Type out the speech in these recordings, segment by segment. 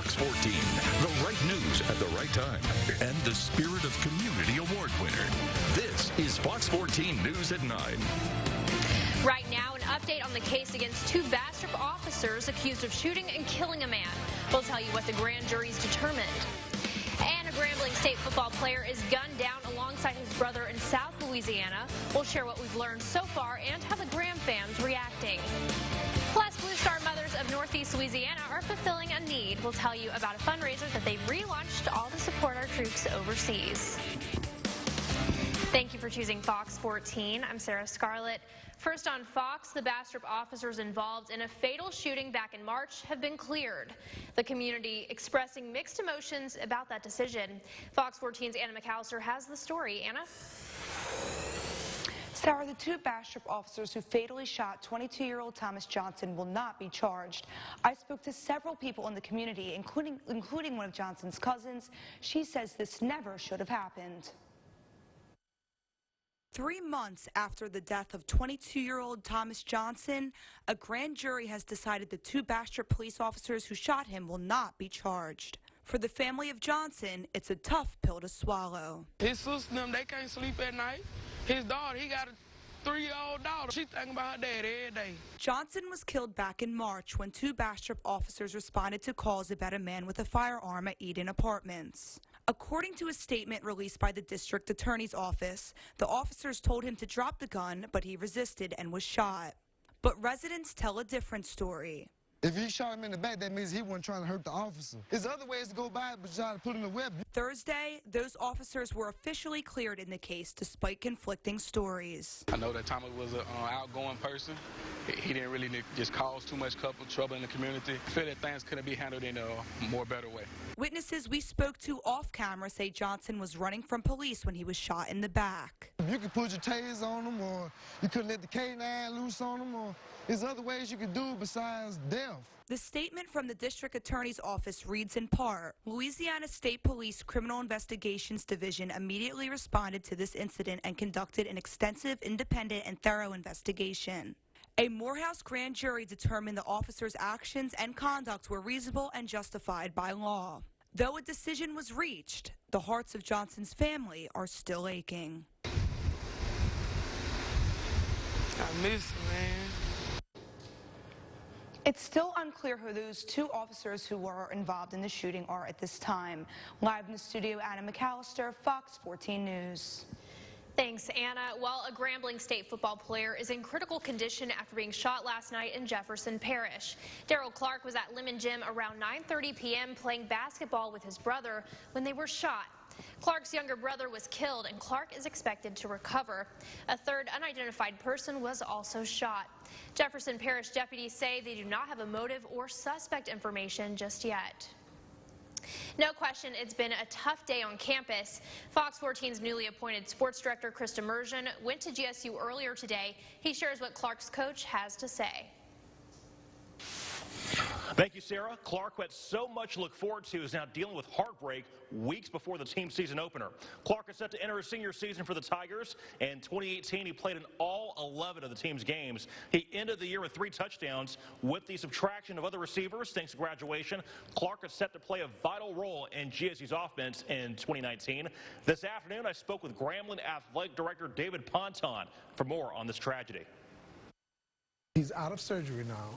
Fox 14, the right news at the right time, and the Spirit of Community Award winner. This is Fox 14 News at 9. Right now, an update on the case against two Bastrop officers accused of shooting and killing a man. We'll tell you what the grand jury's determined. And a Grambling State football player is gunned down alongside his brother in South Louisiana. We'll share what we've learned so far and how the Graham family's reacting. Plus, Blue Star Mothers of Northeast Louisiana are fulfilling a need. We'll tell you about a fundraiser that they've relaunched all to support our troops overseas. Thank you for choosing Fox 14. I'm Sarah Scarlett. First on Fox, the Bastrop officers involved in a fatal shooting back in March have been cleared. The community expressing mixed emotions about that decision. Fox 14's Anna McAllister has the story. Anna? Sarah, the two Bastrop officers who fatally shot 22-year-old Thomas Johnson will not be charged. I spoke to several people in the community, including one of Johnson's cousins. She says this never should have happened. 3 months after the death of 22-year-old Thomas Johnson, a grand jury has decided the two Bastrop police officers who shot him will not be charged. For the family of Johnson, it's a tough pill to swallow. His sister, they can't sleep at night. His daughter, he got a 3-year-old daughter. She thinking about her dad every day. Johnson was killed back in March when two Bastrop officers responded to calls about a man with a firearm at Eden Apartments. According to a statement released by the district attorney's office, the officers told him to drop the gun, but he resisted and was shot. But residents tell a different story. If he shot him in the back, that means he wasn't trying to hurt the officer. There's other ways to go by it, but trying to put in a weapon. Thursday, those officers were officially cleared in the case despite conflicting stories. I know that Thomas was an outgoing person. He didn't really just cause too much trouble in the community. I feel that things couldn't be handled in a more better way. Witnesses we spoke to off camera say Johnson was running from police when he was shot in the back. You could put your tasers on him, or you could let the K9 loose on him, or there's other ways you could do it besides death. The statement from the district attorney's office reads in part, Louisiana State Police Criminal Investigations Division immediately responded to this incident and conducted an extensive, independent, and thorough investigation. A Morehouse grand jury determined the officers' actions and conduct were reasonable and justified by law. Though a decision was reached, the hearts of Johnson's family are still aching. I miss him, man. It's still unclear who those two officers who were involved in the shooting are at this time. Live in the studio, Anna McAllister, Fox 14 News. Thanks, Anna. Well, a Grambling State football player is in critical condition after being shot last night in Jefferson Parish. Daryl Clark was at Lemon Gym around 9:30 p.m. playing basketball with his brother when they were shot. Clark's younger brother was killed, and Clark is expected to recover. A third unidentified person was also shot. Jefferson Parish deputies say they do not have a motive or suspect information just yet. No question, it's been a tough day on campus. Fox 14's newly appointed sports director, Chris Demersion, went to GSU earlier today. He shares what Clark's coach has to say. Thank you, Sarah. Clark, who had so much to look forward to, is now dealing with heartbreak weeks before the team season opener. Clark is set to enter his senior season for the Tigers. In 2018, he played in all 11 of the team's games. He ended the year with 3 touchdowns. With the subtraction of other receivers, thanks to graduation, Clark is set to play a vital role in GSU's offense in 2019. This afternoon, I spoke with Grambling Athletic Director David Ponton for more on this tragedy. He's out of surgery now,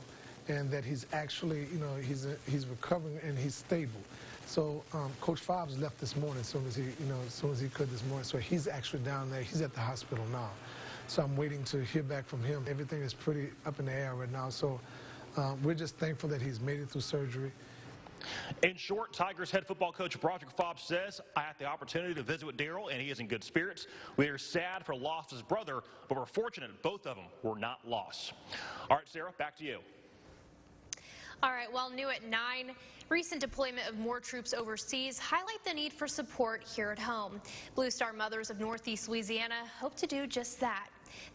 and that he's actually, he's recovering and he's stable. So Coach Fobbs left this morning as soon as he could this morning. So he's actually down there. He's at the hospital now. So I'm waiting to hear back from him. Everything is pretty up in the air right now. So we're just thankful that he's made it through surgery. In short, Tigers head football coach Broderick Fobbs says, I had the opportunity to visit with Daryl, and he is in good spirits. We are sad for loss of his brother, but we're fortunate both of them were not lost. All right, Sarah, back to you. All right, well, new at 9, recent deployment of more troops overseas highlight the need for support here at home. Blue Star Mothers of Northeast Louisiana hope to do just that.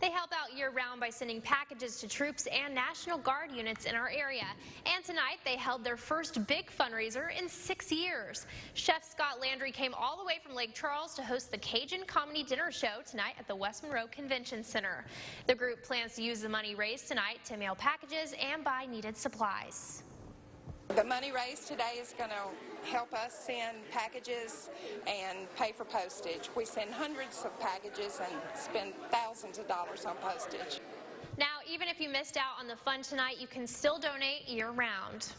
They help out year-round by sending packages to troops and National Guard units in our area. And tonight, they held their first big fundraiser in 6 years. Chef Scott Landry came all the way from Lake Charles to host the Cajun Comedy Dinner Show tonight at the West Monroe Convention Center. The group plans to use the money raised tonight to mail packages and buy needed supplies. The money raised today is going to help us send packages and pay for postage. We send hundreds of packages and spend thousands of dollars on postage. Now, even if you missed out on the fun tonight, you can still donate year-round.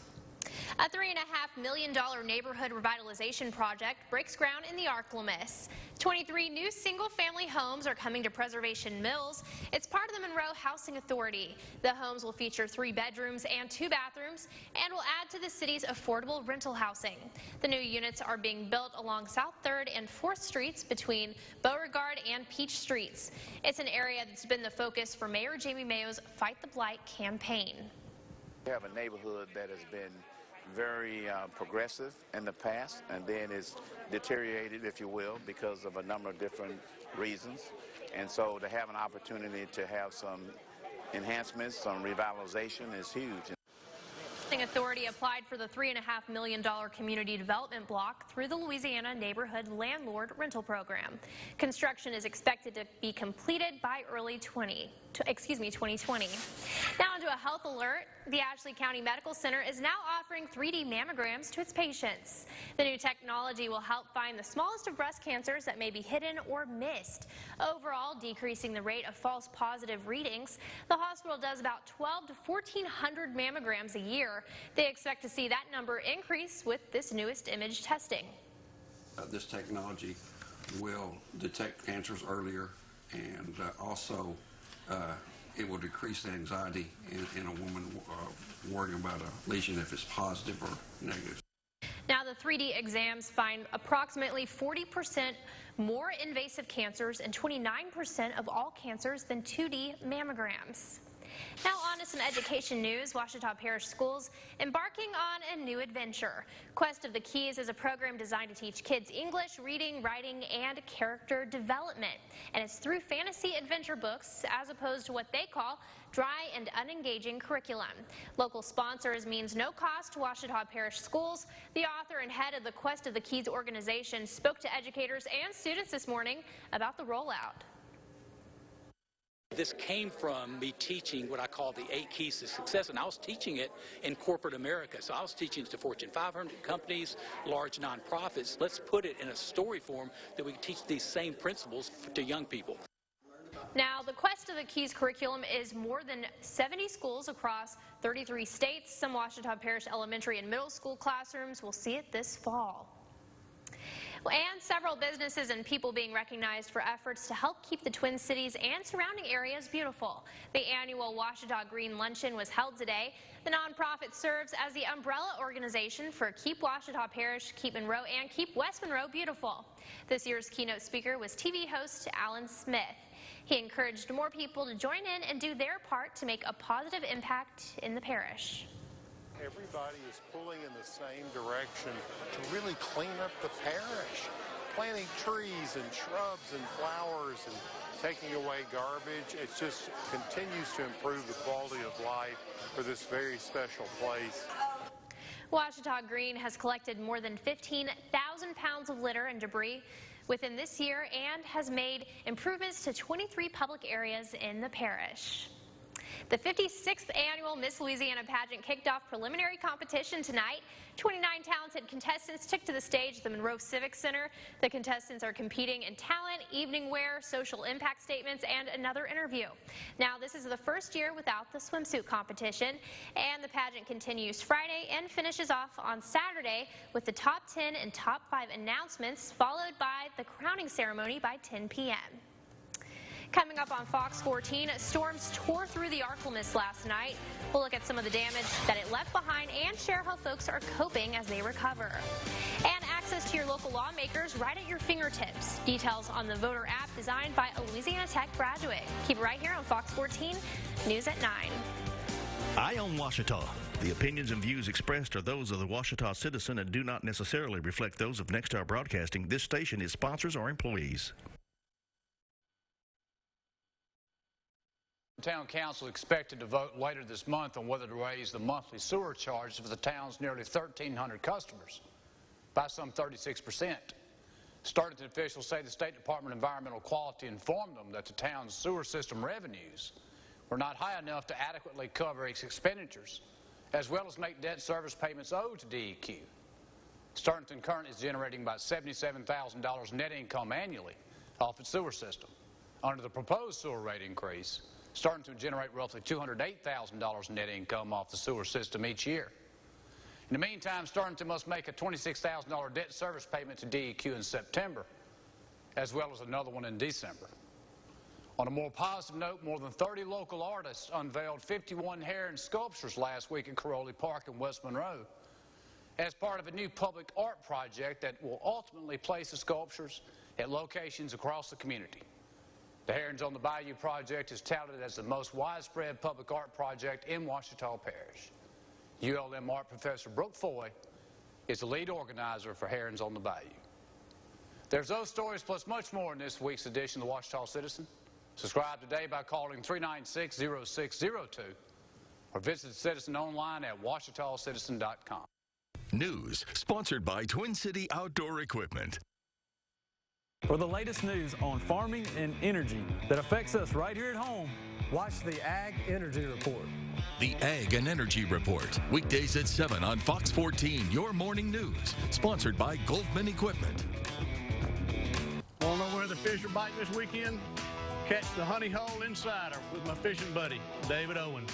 A $3.5 million neighborhood revitalization project breaks ground in the ArkLaMiss. 23 new single-family homes are coming to Preservation Mills. It's part of the Monroe Housing Authority. The homes will feature 3 bedrooms and 2 bathrooms and will add to the city's affordable rental housing. The new units are being built along South 3rd and 4th Streets between Beauregard and Peach Streets. It's an area that's been the focus for Mayor Jamie Mayo's Fight the Blight campaign. We have a neighborhood that has been very progressive in the past, and then it's deteriorated, if you will, because of a number of different reasons. And so to have an opportunity to have some enhancements, some revitalization is huge. The Housing Authority applied for the $3.5 million community development block through the Louisiana Neighborhood Landlord Rental Program. Construction is expected to be completed by early 2020. Now onto a health alert. The Ashley County Medical Center is now offering 3D mammograms to its patients. The new technology will help find the smallest of breast cancers that may be hidden or missed, overall decreasing the rate of false positive readings. The hospital does about 1,200 to 1,400 mammograms a year. They expect to see that number increase with this newest image testing. This technology will detect cancers earlier, and also it will decrease the anxiety in a woman worrying about a lesion if it's positive or negative. Now, the 3D exams find approximately 40% more invasive cancers and 29% of all cancers than 2D mammograms. Now on to some education news. Ouachita Parish Schools embarking on a new adventure. Quest of the Keys is a program designed to teach kids English, reading, writing, and character development. And it's through fantasy adventure books as opposed to what they call dry and unengaging curriculum. Local sponsors means no cost to Ouachita Parish Schools. The author and head of the Quest of the Keys organization spoke to educators and students this morning about the rollout. This came from me teaching what I call the 8 keys to success, and I was teaching it in corporate America. So I was teaching it to Fortune 500 companies, large nonprofits. Let's put it in a story form that we can teach these same principles to young people. Now, the Quest of the Keys curriculum is more than 70 schools across 33 states. Some Ouachita Parish elementary and middle school classrooms will see it this fall. And several businesses and people being recognized for efforts to help keep the Twin Cities and surrounding areas beautiful. The annual Ouachita Green Luncheon was held today. The nonprofit serves as the umbrella organization for Keep Ouachita Parish, Keep Monroe, and Keep West Monroe Beautiful. This year's keynote speaker was TV host Alan Smith. He encouraged more people to join in and do their part to make a positive impact in the parish. Everybody is pulling in the same direction to really clean up the parish, planting trees and shrubs and flowers and taking away garbage. It just continues to improve the quality of life for this very special place. Ouachita Green has collected more than 15,000 pounds of litter and debris within this year and has made improvements to 23 public areas in the parish. The 56th annual Miss Louisiana pageant kicked off preliminary competition tonight. 29 talented contestants took to the stage at the Monroe Civic Center. The contestants are competing in talent, evening wear, social impact statements, and another interview. Now, this is the first year without the swimsuit competition, and the pageant continues Friday and finishes off on Saturday with the top 10 and top 5 announcements, followed by the crowning ceremony by 10 p.m. Coming up on Fox 14, storms tore through the ArkLaMiss last night. We'll look at some of the damage that it left behind and share how folks are coping as they recover. And access to your local lawmakers right at your fingertips. Details on the voter app designed by a Louisiana Tech graduate. Keep it right here on Fox 14, News at 9. Eye on Ouachita. The opinions and views expressed are those of the Ouachita citizen and do not necessarily reflect those of Nexstar Broadcasting, this station, its sponsors, or employees. The Town Council expected to vote later this month on whether to raise the monthly sewer charges for the town's nearly 1,300 customers by some 36%. Started officials say the State Department of Environmental Quality informed them that the town's sewer system revenues were not high enough to adequately cover its expenditures as well as make debt service payments owed to DEQ. Sterlington currently is generating about $77,000 net income annually off its sewer system. Under the proposed sewer rate increase, Sterlington would generate roughly $208,000 net income off the sewer system each year. In the meantime, Sterlington must make a $26,000 debt service payment to DEQ in September, as well as another one in December. On a more positive note, more than 30 local artists unveiled 51 Heron sculptures last week at Caroli Park in West Monroe as part of a new public art project that will ultimately place the sculptures at locations across the community. The Herons on the Bayou project is touted as the most widespread public art project in Ouachita Parish. ULM art professor Brooke Foy is the lead organizer for Herons on the Bayou. There's those stories plus much more in this week's edition of the Ouachita Citizen. Subscribe today by calling 396-0602 or visit the Citizen online at ouachitacitizen.com. News sponsored by Twin City Outdoor Equipment. For the latest news on farming and energy that affects us right here at home, watch the Ag Energy Report. The Ag and Energy Report, weekdays at 7 on Fox 14, your morning news, sponsored by Goldman Equipment. Want to know where the fish are biting this weekend? Catch the Honey Hole Insider with my fishing buddy, David Owen.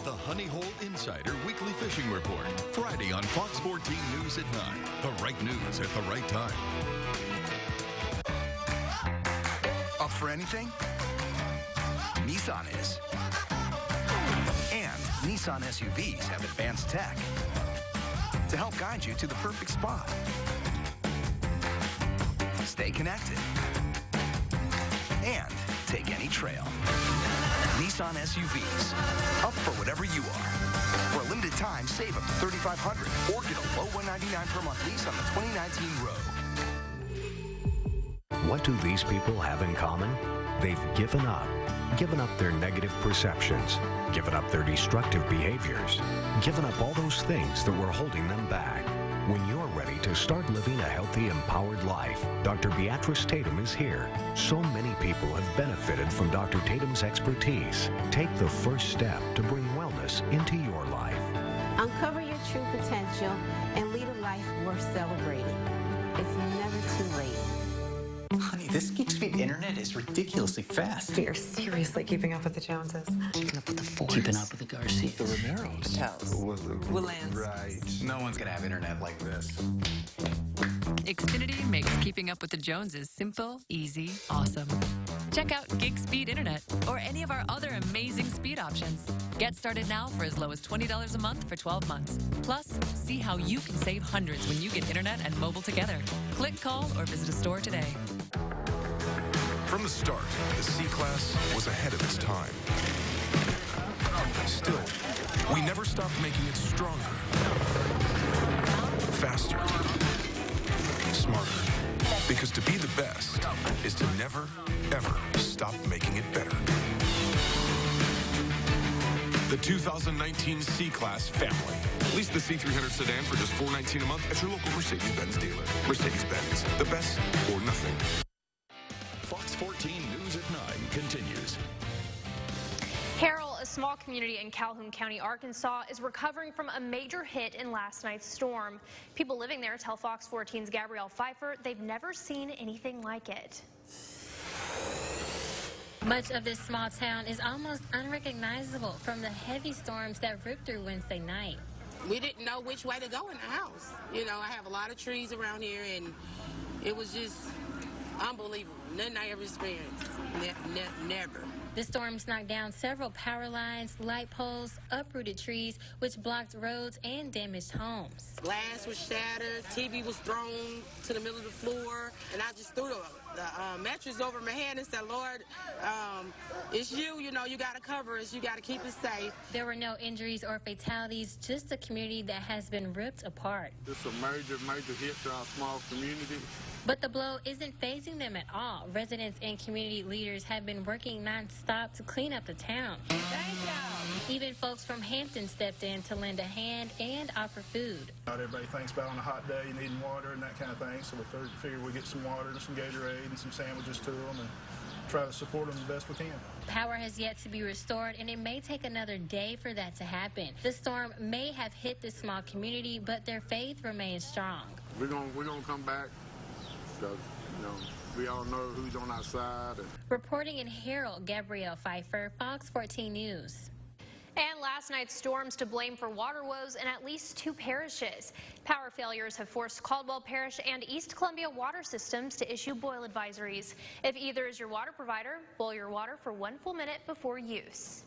The Honey Hole Insider Weekly Fishing Report, Friday on Fox 14 News at 9. The right news at the right time. Up for anything? Nissan is. And Nissan SUVs have advanced tech to help guide you to the perfect spot. Stay connected. And take any trail. Nissan SUVs. Up for whatever you are. For a limited time, save up to $3,500 or get a low $199 per month lease on the 2019 Rogue. What do these people have in common? They've given up their negative perceptions, given up their destructive behaviors, given up all those things that were holding them back. When you're ready to start living a healthy, empowered life, Dr. Beatrice Tatum is here. So many people have benefited from Dr. Tatum's expertise. Take the first step to bring wellness into your life. Uncover your true potential and lead a life worth celebrating. It's never too late. Honey, this GeekSpeed internet is ridiculously fast. We are seriously keeping up with the Joneses. Keeping up with the Fords. Keeping up with the Garcias. The Romeros. Willans. Right. No one's gonna have internet like this. Xfinity makes keeping up with the Joneses simple, easy, awesome. Check out GeekSpeed Internet or any of our other amazing speed options. Get started now for as low as $20 a month for 12 months. Plus, see how you can save hundreds when you get internet and mobile together. Click, call, or visit a store today. From the start, the C-Class was ahead of its time. Still, we never stopped making it stronger, faster, smarter. Because to be the best is to never, ever stop making it better. The 2019 C-Class family. Lease the C300 sedan for just $419 a month at your local Mercedes-Benz dealer. Mercedes-Benz, the best or nothing. Fox 14 News at 9 continues. Carroll, a small community in Calhoun County, Arkansas, is recovering from a major hit in last night's storm. People living there tell Fox 14's Gabrielle Pfeiffer they've never seen anything like it. Much of this small town is almost unrecognizable from the heavy storms that ripped through Wednesday night. We didn't know which way to go in the house. You know, I have a lot of trees around here, and it was just unbelievable. Nothing I ever experienced. Never. The storms knocked down several power lines, light poles, uprooted trees, which blocked roads and damaged homes. Glass was shattered, TV was thrown to the middle of the floor, and I just threw the mattress over my head and said, Lord, it's you know, you got to cover us, you got to keep us safe. There were no injuries or fatalities, just a community that has been ripped apart. It's a major hit to our small community. But the blow isn't fazing them at all. Residents and community leaders have been working nonstop to clean up the town. Thank y'all. Even folks from Hampton stepped in to lend a hand and offer food. Not everybody thinks about on a hot day needing water and that kind of thing, so we figured we'd get some water and some Gatorade and some sandwiches to them and try to support them the best we can. Power has yet to be restored, and it may take another day for that to happen. The storm may have hit this small community, but their faith remains strong. We're gonna come back because, you know, we all know who's on our side. Reporting in Herald, Gabrielle Pfeiffer, Fox 14 News. And last night's storms to blame for water woes in at least 2 parishes. Power failures have forced Caldwell Parish and East Columbia water systems to issue boil advisories. If either is your water provider, boil your water for 1 full minute before use.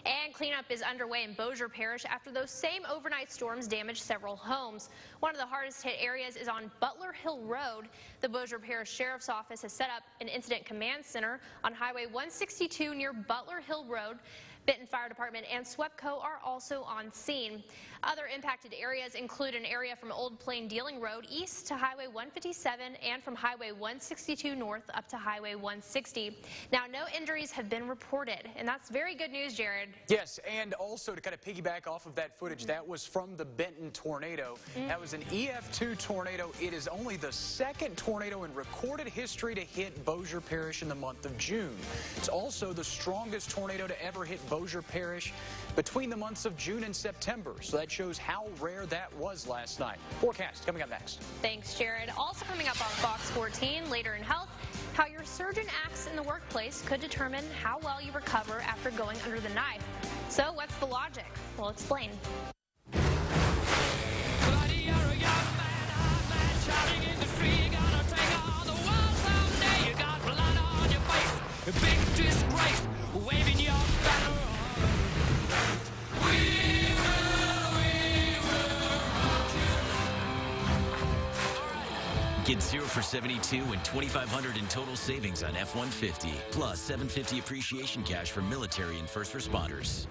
And cleanup is underway in Bossier Parish after those same overnight storms damaged several homes. One of the hardest hit areas is on Butler Hill Road. The Bossier Parish Sheriff's Office has set up an incident command center on Highway 162 near Butler Hill Road. Benton Fire Department and SWEPCO are also on scene. Other impacted areas include an area from Old Plain Dealing Road east to Highway 157 and from Highway 162 north up to Highway 160. Now, no injuries have been reported, and that's very good news, Jared. Yes, and also to kind of piggyback off of that footage, that was from the Benton tornado. That was an EF2 tornado. It is only the 2nd tornado in recorded history to hit Bossier Parish in the month of June. It's also the strongest tornado to ever hit Bossier Parish between the months of June and September. So that shows how rare that was last night. Forecast coming up next. Thanks, Jared. Also coming up on Fox 14 later in health, how your surgeon acts in the workplace could determine how well you recover after going under the knife. So what's the logic? We'll explain. Big disgrace, waving your banner. We will. Get 0 for 72 and $2,500 in total savings on F-150, plus $750 appreciation cash for military and first responders.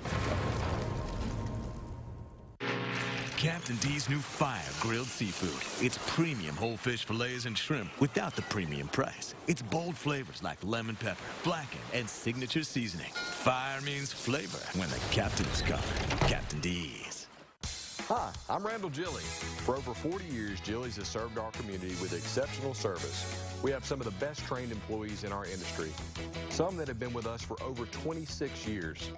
Captain D's new Fire grilled seafood. It's premium whole fish fillets and shrimp without the premium price. It's bold flavors like lemon pepper, blackened, and signature seasoning. Fire means flavor when the captain's coming. Captain D's. Hi, I'm Randall Gilly. For over 40 years, Gilly's has served our community with exceptional service. We have some of the best trained employees in our industry, some that have been with us for over 26 years.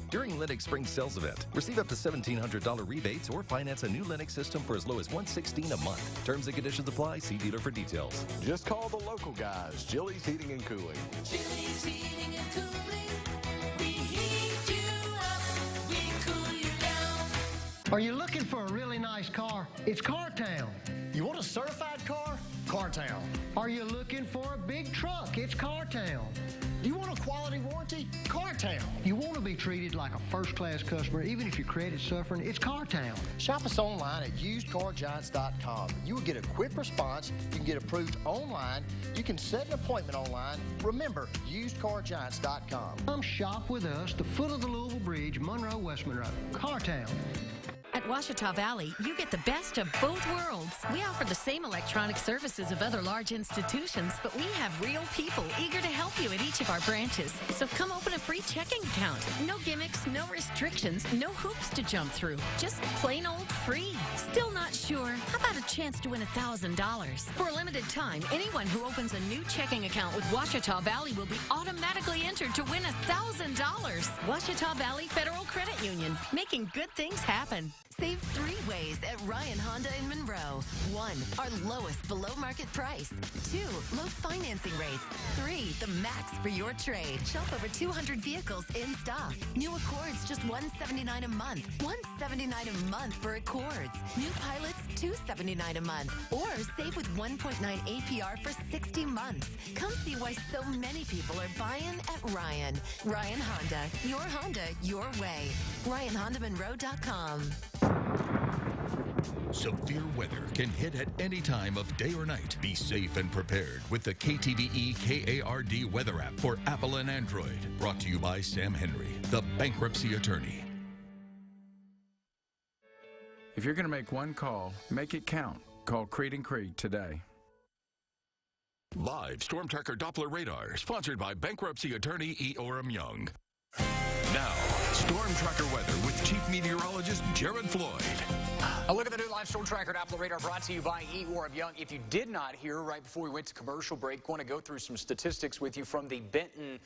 During Lennox Spring Sales Event, receive up to $1,700 rebates or finance a new Lennox system for as low as $116 a month. Terms and conditions apply. See dealer for details. Just call the local guys, Gilly's Heating and Cooling. Gilly's Heating and Cooling. We heat you up, we cool you down. Are you looking for a really nice car? It's CarTown. You want a certified car? CarTown. Are you looking for a big truck? It's CarTown. Do you want a quality warranty? CarTown. You want to be treated like a first-class customer, even if your credit's suffering? It's CarTown. Shop us online at usedcargiants.com. You will get a quick response. You can get approved online. You can set an appointment online. Remember, usedcargiants.com. Come shop with us, the foot of the Louisville Bridge, Monroe, West Monroe. CarTown. At Ouachita Valley, you get the best of both worlds. We offer the same electronic services of other large institutions, but we have real people eager to help you at each of our branches. So come open a free checking account. No gimmicks, no restrictions, no hoops to jump through. Just plain old free. Still not sure? How about a chance to win $1,000? For a limited time, anyone who opens a new checking account with Ouachita Valley will be automatically entered to win $1,000. Ouachita Valley Federal Credit Union, making good things happen. Save 3 ways at Ryan Honda in Monroe. 1, our lowest below market price. 2, low financing rates. 3, the max for your trade. Shop over 200 vehicles in stock. New Accords just $179 a month. $179 a month for Accords. New Pilots $279 a month. Or save with 1.9 APR for 60 months. Come see why so many people are buying at Ryan. Ryan Honda. Your Honda, your way. RyanHondaMonroe.com. Severe weather can hit at any time of day or night. Be safe and prepared with the KTVE KARD weather app for Apple and Android. Brought to you by Sam Henry, the bankruptcy attorney. If you're going to make one call, make it count. Call Creed & Creed today. Live Storm Tracker Doppler radar, sponsored by bankruptcy attorney E. Orem Young. Now, Storm Tracker weather with Chief Meteorologist Jared Floyd. A look at the new live storm tracker at Apple Radar brought to you by E. Orb Young. If you did not hear right before we went to commercial break, want to go through some statistics with you from the Benton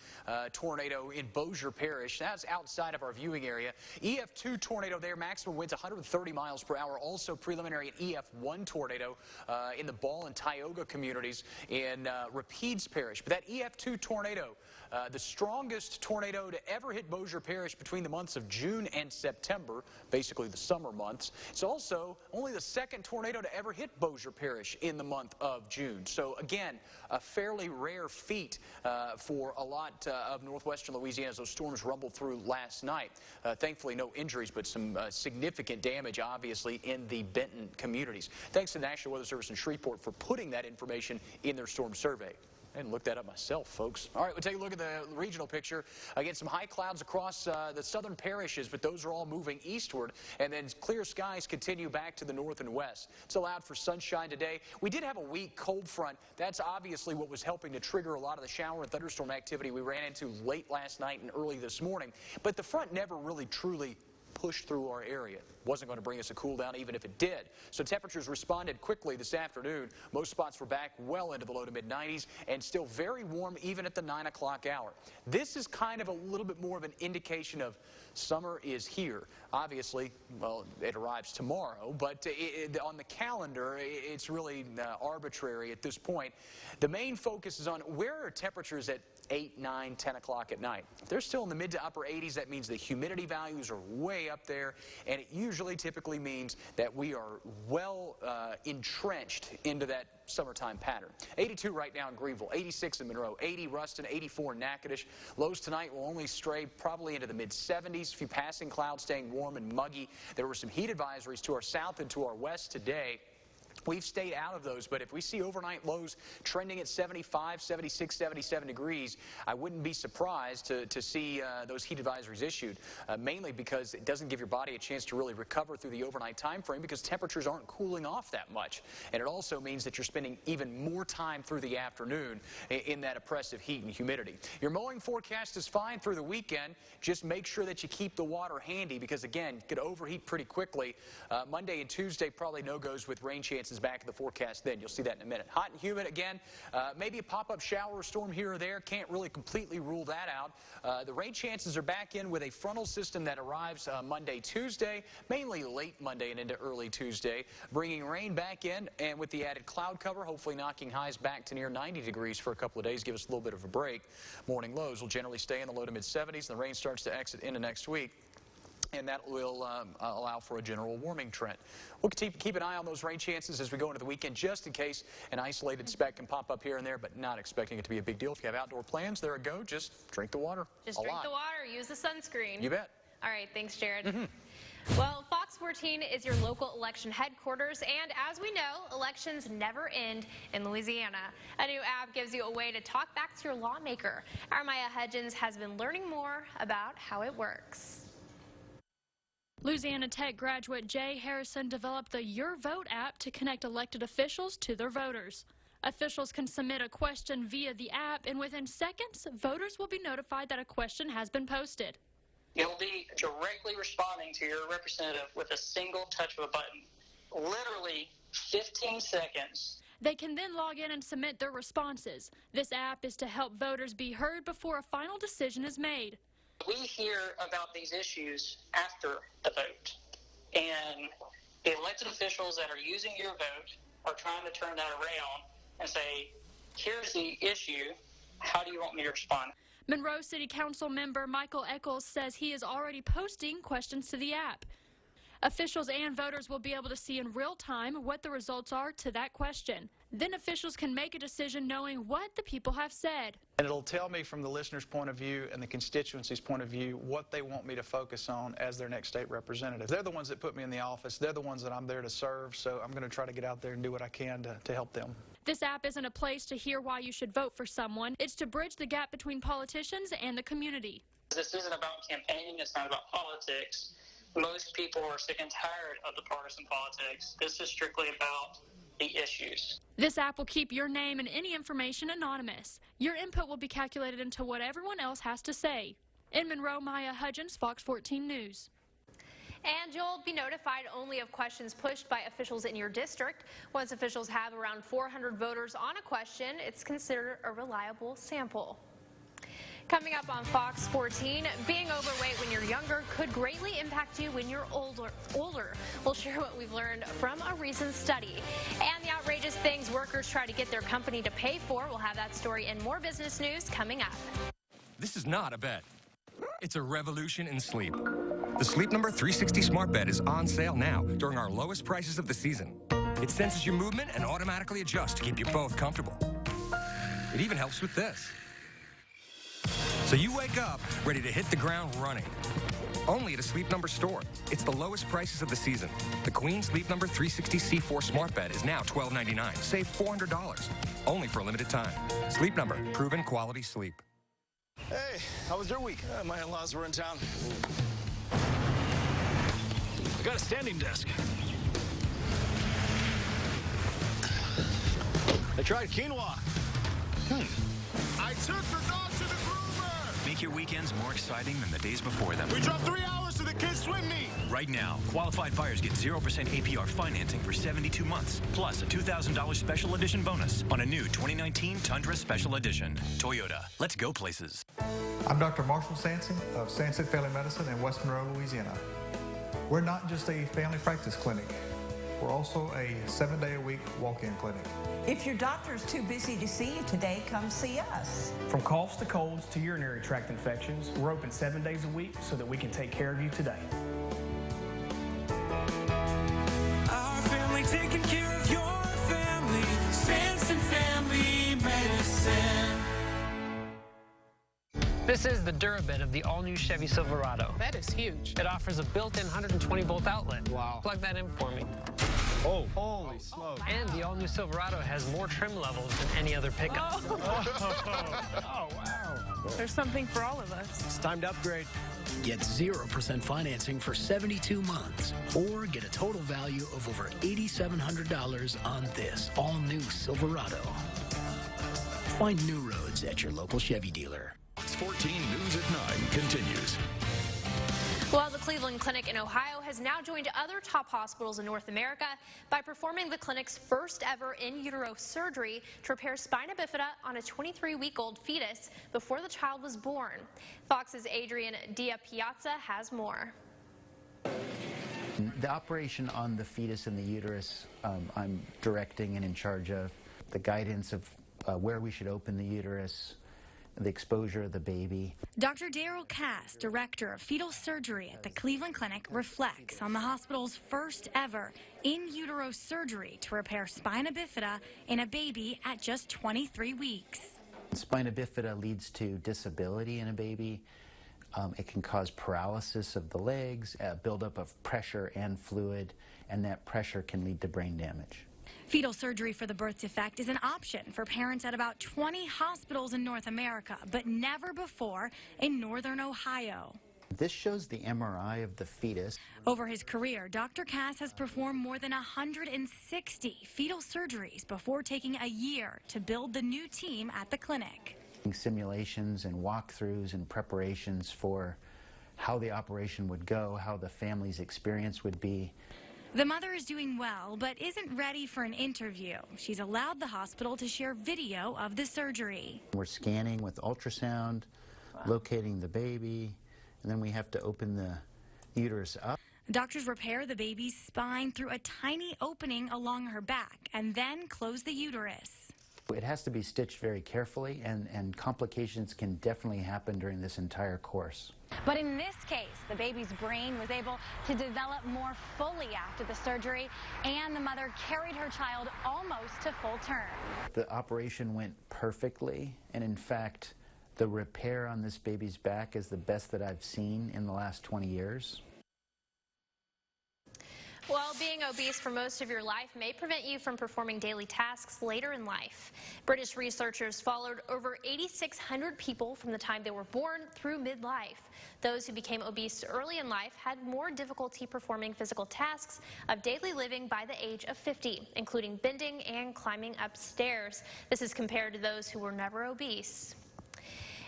tornado in Bossier Parish. That's outside of our viewing area. EF2 tornado there, maximum winds 130 miles per hour. Also preliminary at EF1 tornado in the Ball and Tioga communities in Rapides Parish. But that EF2 tornado, the strongest tornado to ever hit Bossier Parish between the months of June and September, basically the summer months. It's also only the second tornado to ever hit Bossier Parish in the month of June. So again, a fairly rare feat for a lot of northwestern Louisiana as those storms rumbled through last night. Thankfully, no injuries, but some significant damage, obviously, in the Benton communities. Thanks to the National Weather Service in Shreveport for putting that information in their storm survey. I didn't look that up myself, folks. All right, we'll take a look at the regional picture. Again, some high clouds across the southern parishes, but those are all moving eastward. And then clear skies continue back to the north and west. It's allowed for sunshine today. We did have a weak cold front. That's obviously what was helping to trigger a lot of the shower and thunderstorm activity we ran into late last night and early this morning. But the front never really truly pushed through our area. Wasn't going to bring us a cool down even if it did. So temperatures responded quickly this afternoon. Most spots were back well into the low to mid 90s and still very warm even at the 9 o'clock hour. This is kind of a little bit more of an indication of summer is here. Obviously, well, it arrives tomorrow, but on the calendar, it's really arbitrary at this point. The main focus is on where are temperatures at 8, 9, 10 o'clock at night. If they're still in the mid to upper 80s, that means the humidity values are way up there, and it usually typically means that we are well entrenched into that summertime pattern. 82 right now in Greenville, 86 in Monroe, 80 Ruston, 84 in Natchitoches. Lows tonight will only stray probably into the mid-70s. A few passing clouds staying warm and muggy. There were some heat advisories to our south and to our west today. We've stayed out of those, but if we see overnight lows trending at 75, 76, 77 degrees, I wouldn't be surprised to see those heat advisories issued, mainly because it doesn't give your body a chance to really recover through the overnight time frame because temperatures aren't cooling off that much. And it also means that you're spending even more time through the afternoon in that oppressive heat and humidity. Your mowing forecast is fine through the weekend. Just make sure that you keep the water handy because, again, it could overheat pretty quickly. Monday and Tuesday, probably no-goes with rain chances back in the forecast then. You'll see that in a minute. Hot and humid again. Maybe a pop-up shower or storm here or there. Can't really completely rule that out. The rain chances are back in with a frontal system that arrives Monday, Tuesday, mainly late Monday and into early Tuesday, bringing rain back in, and with the added cloud cover, hopefully knocking highs back to near 90 degrees for a couple of days, give us a little bit of a break. Morning lows will generally stay in the low to mid-70s, and the rain starts to exit into next week. And that will allow for a general warming trend. We'll keep an eye on those rain chances as we go into the weekend, just in case an isolated speck can pop up here and there, but not expecting it to be a big deal. If you have outdoor plans, there you go. Just drink the water. Just drink the water. Use the sunscreen. You bet. All right. Thanks, Jared. Well, Fox 14 is your local election headquarters, and as we know, elections never end in Louisiana. A new app gives you a way to talk back to your lawmaker. Our Maya Hudgens has been learning more about how it works. Louisiana Tech graduate Jay Harrison developed the Your Vote app to connect elected officials to their voters. Officials can submit a question via the app, and within seconds, voters will be notified that a question has been posted. You'll be directly responding to your representative with a single touch of a button. Literally 15 seconds. They can then log in and submit their responses. This app is to help voters be heard before a final decision is made. We hear about these issues after the vote, and the elected officials that are using your vote are trying to turn that around and say, here's the issue, how do you want me to respond? Monroe City Council member Michael Eccles says he is already posting questions to the app. Officials and voters will be able to see in real time what the results are to that question. Then officials can make a decision knowing what the people have said. And it'll tell me from the listener's point of view and the constituency's point of view what they want me to focus on as their next state representative. They're the ones that put me in the office. They're the ones that I'm there to serve, so I'm going to try to get out there and do what I can to help them. This app isn't a place to hear why you should vote for someone. It's to bridge the gap between politicians and the community. This isn't about campaigning. It's not about politics. Most people are sick and tired of the partisan politics. This is strictly about the issues. This app will keep your name and any information anonymous. Your input will be calculated into what everyone else has to say. In Monroe, Maya Hudgens, Fox 14 News. And you'll be notified only of questions pushed by officials in your district. Once officials have around 400 voters on a question, it's considered a reliable sample. Coming up on Fox 14, being overweight when you're younger could greatly impact you when you're older. We'll share what we've learned from a recent study. And the outrageous things workers try to get their company to pay for. We'll have that story and more business news coming up. This is not a bed. It's a revolution in sleep. The Sleep Number 360 Smart Bed is on sale now during our lowest prices of the season. It senses your movement and automatically adjusts to keep you both comfortable. It even helps with this. So you wake up ready to hit the ground running. Only at a Sleep Number store. It's the lowest prices of the season. The Queen Sleep Number 360 C4 Smart Bed is now $12.99. Save $400. Only for a limited time. Sleep Number. Proven quality sleep. Hey, how was your week? My in-laws were in town. I got a standing desk. I tried quinoa. I took the dog to the groomer. Make your weekends more exciting than the days before them. We drove 3 hours to the kids' swim meet. Right now, qualified buyers get 0% APR financing for 72 months, plus a $2,000 special edition bonus on a new 2019 Tundra Special Edition. Toyota, let's go places. I'm Dr. Marshall Sanson of Sanson Family Medicine in West Monroe, Louisiana. We're not just a family practice clinic. We're also a 7-day-a-week walk-in clinic. If your doctor's too busy to see you today, come see us. From coughs to colds to urinary tract infections, we're open 7 days a week so that we can take care of you today. Our family taking care of your family. Sanson Family Medicine. This is the Durabit of the all-new Chevy Silverado. That is huge. It offers a built-in 120-volt outlet. Wow. Plug that in for me. Oh, holy smoke. And the all-new Silverado has more trim levels than any other pickup. Oh, wow. There's something for all of us. It's time to upgrade. Get 0% financing for 72 months or get a total value of over $8,700 on this all-new Silverado. Find new roads at your local Chevy dealer. Fox 14 News at 9 continues. Well, the Cleveland Clinic in Ohio has now joined other top hospitals in North America by performing the clinic's first ever in utero surgery to repair spina bifida on a 23-week-old fetus before the child was born. Fox's Adrian Dia-Piazza has more. The operation on the fetus in the uterus, I'm directing and in charge of. The guidance of where we should open the uterus, the exposure of the baby. Dr. Daryl Cass, director of fetal surgery at the Cleveland Clinic, reflects on the hospital's first ever in utero surgery to repair spina bifida in a baby at just 23 weeks. Spina bifida leads to disability in a baby. It can cause paralysis of the legs, buildup of pressure and fluid, and that pressure can lead to brain damage. Fetal surgery for the birth defect is an option for parents at about 20 hospitals in North America, but never before in northern Ohio. This shows the MRI of the fetus. Over his career, Dr. Cass has performed more than 160 fetal surgeries before taking a year to build the new team at the clinic. Simulations and walkthroughs and preparations for how the operation would go, how the family's experience would be. The mother is doing well, but isn't ready for an interview. She's allowed the hospital to share video of the surgery. We're scanning with ultrasound, locating the baby, and then we have to open the uterus up. Doctors repair the baby's spine through a tiny opening along her back and then close the uterus. It has to be stitched very carefully, and complications can definitely happen during this entire course. But in this case, the baby's brain was able to develop more fully after the surgery, and the mother carried her child almost to full term. The operation went perfectly, and in fact, the repair on this baby's back is the best that I've seen in the last 20 years. Well, being obese for most of your life may prevent you from performing daily tasks later in life. British researchers followed over 8,600 people from the time they were born through midlife. Those who became obese early in life had more difficulty performing physical tasks of daily living by the age of 50, including bending and climbing up stairs. This is compared to those who were never obese.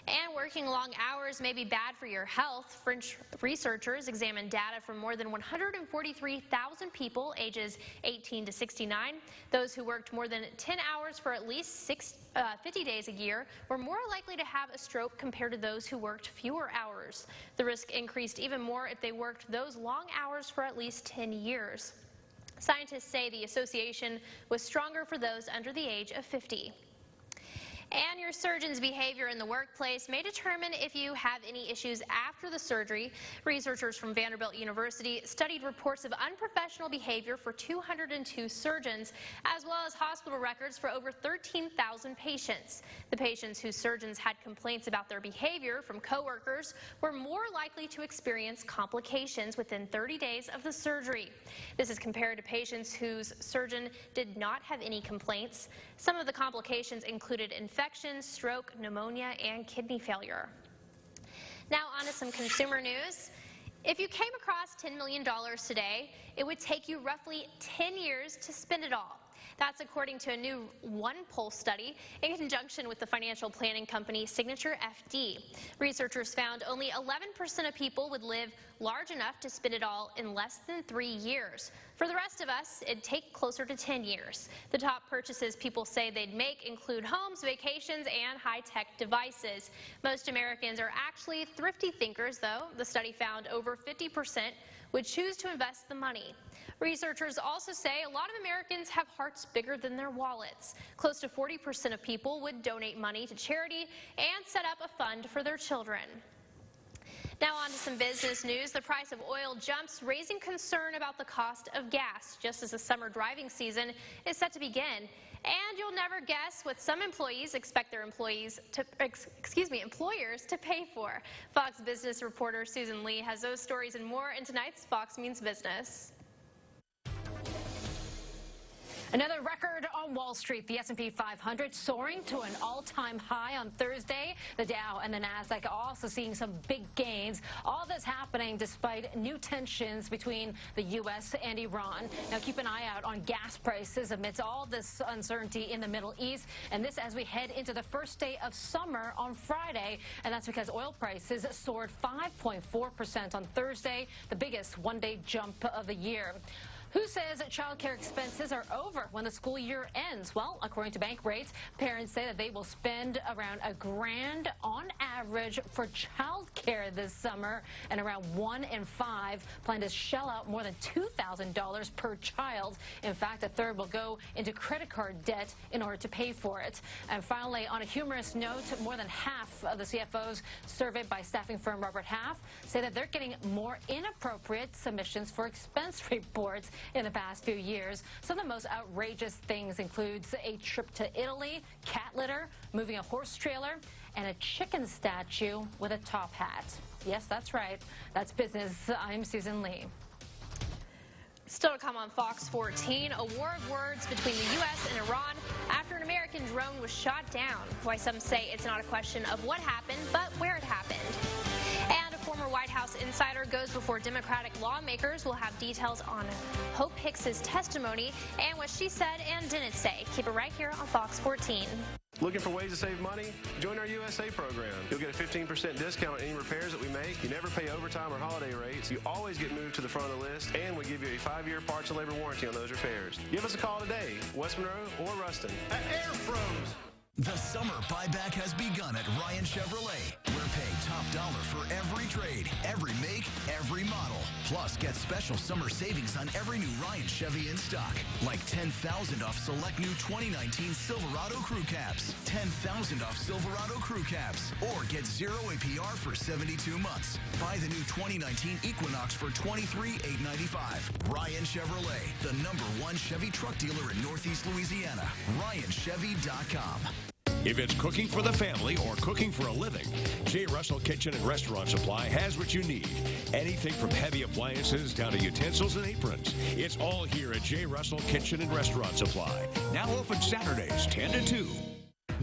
And working long hours may be bad for your health. French researchers examined data from more than 143,000 people ages 18 to 69. Those who worked more than 10 hours for at least 50 days a year were more likely to have a stroke compared to those who worked fewer hours. The risk increased even more if they worked those long hours for at least 10 years. Scientists say the association was stronger for those under the age of 50. And your surgeon's behavior in the workplace may determine if you have any issues after the surgery. Researchers from Vanderbilt University studied reports of unprofessional behavior for 202 surgeons, as well as hospital records for over 13,000 patients. The patients whose surgeons had complaints about their behavior from coworkers were more likely to experience complications within 30 days of the surgery. This is compared to patients whose surgeon did not have any complaints. Some of the complications included infections, stroke, pneumonia, and kidney failure. Now on to some consumer news. If you came across $10 million today, it would take you roughly 10 years to spend it all. That's according to a new OnePoll study in conjunction with the financial planning company Signature FD. Researchers found only 11% of people would live large enough to spend it all in less than 3 years. For the rest of us, it'd take closer to 10 years. The top purchases people say they'd make include homes, vacations, and high-tech devices. Most Americans are actually thrifty thinkers, though. The study found over 50% would choose to invest the money. Researchers also say a lot of Americans have hearts bigger than their wallets. Close to 40% of people would donate money to charity and set up a fund for their children. Now on to some business news. The price of oil jumps, raising concern about the cost of gas, just as the summer driving season is set to begin. And you'll never guess what some employees expect their employers to pay for. Fox Business reporter Susan Lee has those stories and more in tonight's Fox Means Business. Another record on Wall Street. The S&P 500 soaring to an all-time high on Thursday. The Dow and the Nasdaq also seeing some big gains. All this happening despite new tensions between the U.S. and Iran. Now keep an eye out on gas prices amidst all this uncertainty in the Middle East. And this as we head into the first day of summer on Friday. And that's because oil prices soared 5.4% on Thursday, the biggest one-day jump of the year. Who says that child care expenses are over when the school year ends? Well, according to bank rates, parents say that they will spend around $1,000 on average for child care this summer, and around 1 in 5 plan to shell out more than $2,000 per child. In fact, a third will go into credit card debt in order to pay for it. And finally, on a humorous note, more than half of the CFOs surveyed by staffing firm Robert Half say that they're getting more inappropriate submissions for expense reports in the past few years. Some of the most outrageous things includes a trip to Italy, cat litter, moving a horse trailer, and a chicken statue with a top hat. Yes, that's right. That's business. I'm Susan Lee. Still to come on Fox 14, a war of words between the U.S. and Iran after an American drone was shot down. Why some say it's not a question of what happened, but where it happened. And a former White House insider goes before Democratic lawmakers. We'll have details on Hope Hicks's testimony and what she said and didn't say. Keep it right here on Fox 14. Looking for ways to save money? Join our USA program. You'll get a 15% discount on any repairs that we make. You never pay overtime or holiday rates. You always get moved to the front of the list, and we give you a 5-year parts and labor warranty on those repairs. Give us a call today, West Monroe or Ruston. At Air Pros. The summer buyback has begun at Ryan Chevrolet. We're paying top dollar for every trade, every make, every model. Plus, get special summer savings on every new Ryan Chevy in stock, like $10,000 off select new 2019 Silverado Crew Cabs, $10,000 off Silverado Crew Cabs, or get 0 APR for 72 months. Buy the new 2019 Equinox for $23,895. Ryan Chevrolet, the #1 Chevy truck dealer in Northeast Louisiana. RyanChevy.com. If it's cooking for the family or cooking for a living, J. Russell Kitchen and Restaurant Supply has what you need. Anything from heavy appliances down to utensils and aprons. It's all here at J. Russell Kitchen and Restaurant Supply. Now open Saturdays 10 to 2.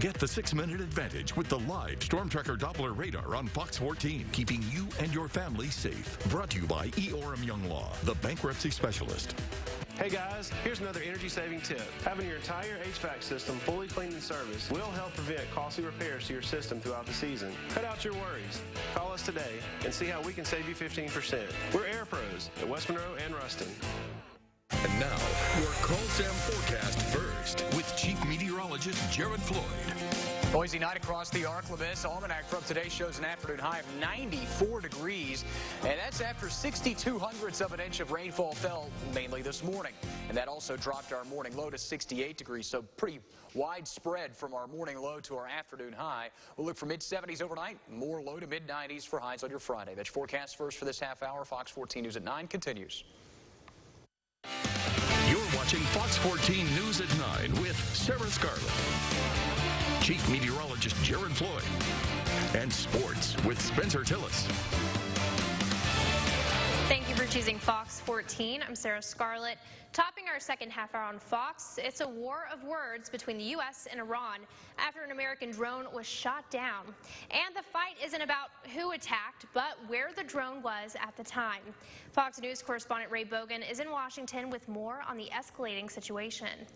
Get the 6-minute advantage with the live Storm Tracker Doppler radar on Fox 14, keeping you and your family safe. Brought to you by E. Orem Young Law, the bankruptcy specialist. Hey guys, here's another energy-saving tip. Having your entire HVAC system fully cleaned and serviced will help prevent costly repairs to your system throughout the season. Cut out your worries. Call us today and see how we can save you 15%. We're Air Pros at West Monroe and Ruston. And now, your Call Sam forecast first with Chief Meteorologist Jared Floyd. Noisy night across the Ark. This almanac from today shows an afternoon high of 94 degrees, and that's after 0.62 of an inch of rainfall fell mainly this morning. And that also dropped our morning low to 68 degrees, so pretty widespread from our morning low to our afternoon high. We'll look for mid-70s overnight, more low to mid-90s for highs on your Friday. That's forecast first for this half hour. Fox 14 News at 9 continues. You're watching Fox 14 News at 9 with Sarah Scarlett, Chief Meteorologist Jared Floyd, and Sports with Spencer Tillis. Thank you for choosing Fox 14. I'm Sarah Scarlett. Topping our second half hour on Fox, it's a war of words between the U.S. and Iran after an American drone was shot down. And the fight isn't about who attacked, but where the drone was at the time. Fox News correspondent Ray Bogan is in Washington with more on the escalating situation.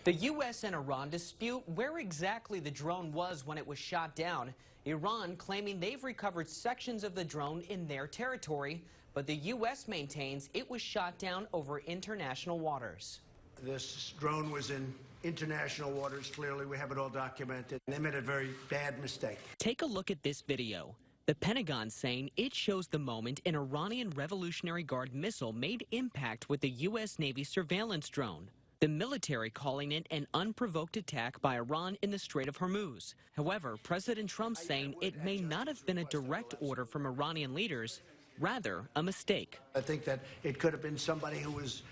The U.S. and Iran dispute where exactly the drone was when it was shot down. Iran claiming they've recovered sections of the drone in their territory, but the U.S. maintains it was shot down over international waters. This drone was in international waters. Clearly, we have it all documented. They made a very bad mistake. Take a look at this video. The Pentagon saying it shows the moment an Iranian Revolutionary Guard missile made impact with the U.S. Navy surveillance drone. The military calling it an unprovoked attack by Iran in the Strait of Hormuz. However, President Trump saying it may not have been a direct order from Iranian leaders, rather a mistake. I think that it could have been somebody who was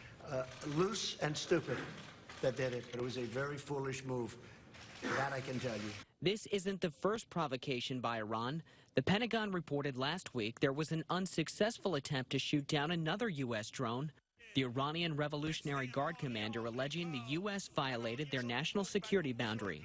loose and stupid that did it, but it was a very foolish move. That I can tell you. This isn't the first provocation by Iran. The Pentagon reported last week there was an unsuccessful attempt to shoot down another U.S. drone. The Iranian Revolutionary Guard commander alleging the U.S. violated their national security boundary.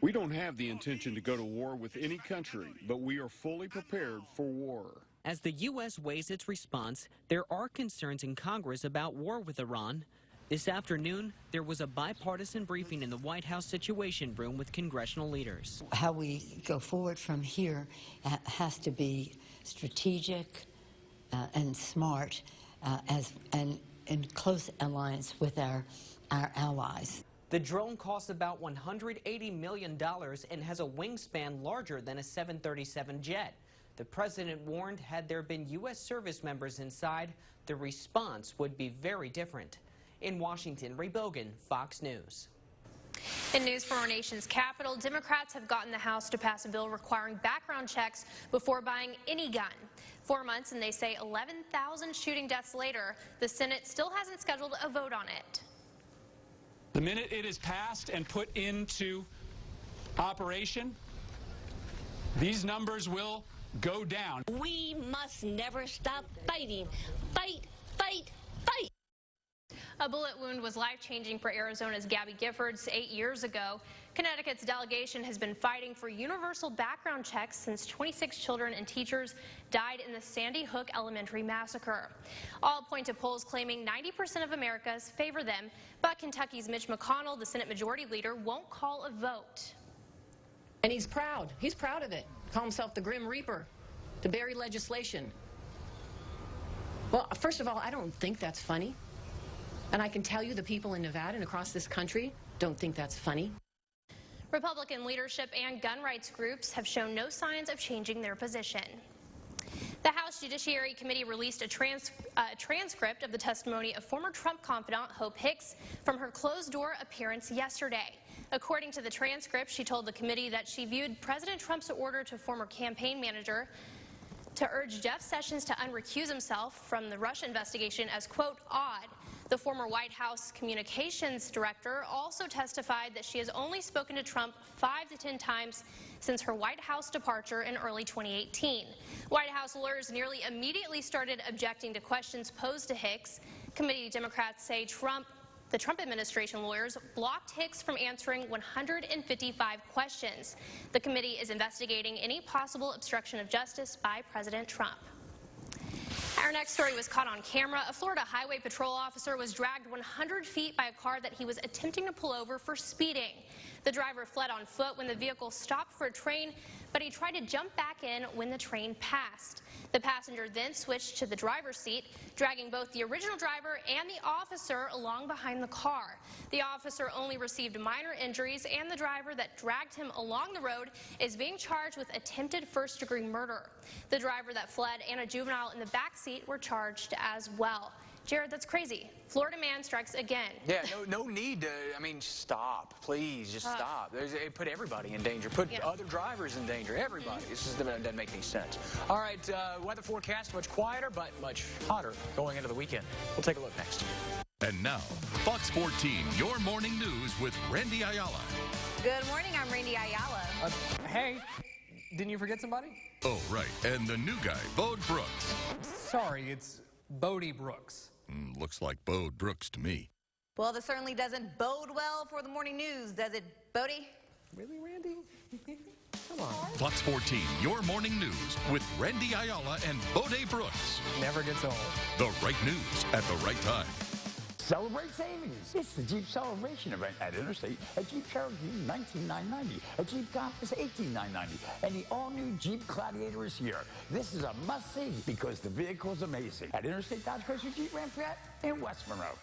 We don't have the intention to go to war with any country, but we are fully prepared for war. As the U.S. weighs its response, there are concerns in Congress about war with Iran. This afternoon, there was a bipartisan briefing in the White House Situation Room with congressional leaders. How we go forward from here has to be strategic and smart, and in close alliance with our allies. The drone costs about $180 million and has a wingspan larger than a 737 jet. The president warned had there been U.S. service members inside, the response would be very different. In Washington, Ray Bogan, Fox News. In news from our nation's capital, Democrats have gotten the House to pass a bill requiring background checks before buying any gun. 4 months, and they say 11,000 shooting deaths later, the Senate still hasn't scheduled a vote on it. The minute it is passed and put into operation, these numbers will go down. We must never stop fighting. Fight, fight, fight. A bullet wound was life-changing for Arizona's Gabby Giffords 8 years ago. Connecticut's delegation has been fighting for universal background checks since 26 children and teachers died in the Sandy Hook Elementary massacre. All point to polls claiming 90% of Americans favor them, but Kentucky's Mitch McConnell, the Senate Majority Leader, won't call a vote. And he's proud. He's proud of it. Call himself the Grim Reaper to bury legislation. Well, first of all, I don't think that's funny. And I can tell you the people in Nevada and across this country don't think that's funny. Republican leadership and gun rights groups have shown no signs of changing their position. The House Judiciary Committee released a transcript of the testimony of former Trump confidant Hope Hicks from her closed-door appearance yesterday. According to the transcript, she told the committee that she viewed President Trump's order to former campaign manager to urge Jeff Sessions to unrecuse himself from the Russia investigation as, quote, odd. The former White House communications director also testified that she has only spoken to Trump 5 to 10 times since her White House departure in early 2018. White House lawyers nearly immediately started objecting to questions posed to Hicks. Committee Democrats say The Trump administration lawyers blocked Hicks from answering 155 questions. The committee is investigating any possible obstruction of justice by President Trump. Our next story was caught on camera. A Florida Highway Patrol officer was dragged 100 feet by a car that he was attempting to pull over for speeding. The driver fled on foot when the vehicle stopped for a train, but he tried to jump back in when the train passed. The passenger then switched to the driver's seat, dragging both the original driver and the officer along behind the car. The officer only received minor injuries, and the driver that dragged him along the road is being charged with attempted first-degree murder. The driver that fled and a juvenile in the back seat were charged as well. Jared, that's crazy. Florida man strikes again. Yeah, no need to, I mean, stop. Please, just stop. It put everybody in danger. Put other drivers in danger. Everybody. This just doesn't make any sense. All right, weather forecast much quieter, but much hotter going into the weekend. We'll take a look next. And now, Fox 14, your morning news with Randy Ayala. Good morning, I'm Randy Ayala. Hey, didn't you forget somebody? Oh, right. And the new guy, Bode Brooks. Sorry, it's Bodie Brooks. Looks like Bode Brooks to me. Well, this certainly doesn't bode well for the morning news, does it, Bodie? Really, Randy? Come on. Fox 14, your morning news with Randy Ayala and Bode Brooks. Never gets old. The right news at the right time. Celebrate savings. It's the Jeep Celebration event at Interstate. A Jeep Cherokee, $19,990. A Jeep Compass, $18,990. And the all-new Jeep Gladiator is here. This is a must-see because the vehicle's amazing. At Interstate Dodge Chrysler Jeep Ram Fiat in West Monroe.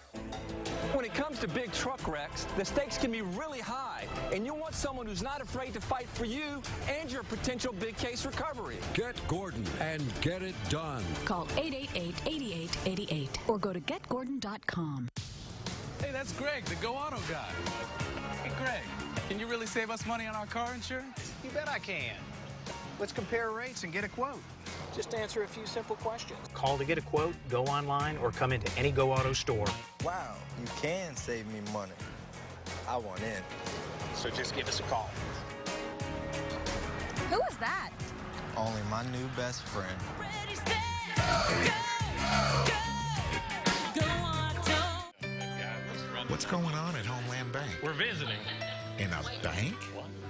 When it comes to big truck wrecks, the stakes can be really high, and you want someone who's not afraid to fight for you and your potential big case recovery. Get Gordon and get it done. Call 888-8888 or go to getgordon.com. Hey, that's Greg, the Go Auto guy. Hey, Greg, can you really save us money on our car insurance? You bet I can. Let's compare rates and get a quote. Just answer a few simple questions. Call to get a quote, go online, or come into any Go Auto store. Wow, you can save me money. I want in. So just give us a call. Who is that? Only my new best friend. Ready, steady, go, go, go Auto. What's going on at Homeland Bank? We're visiting. In a bank?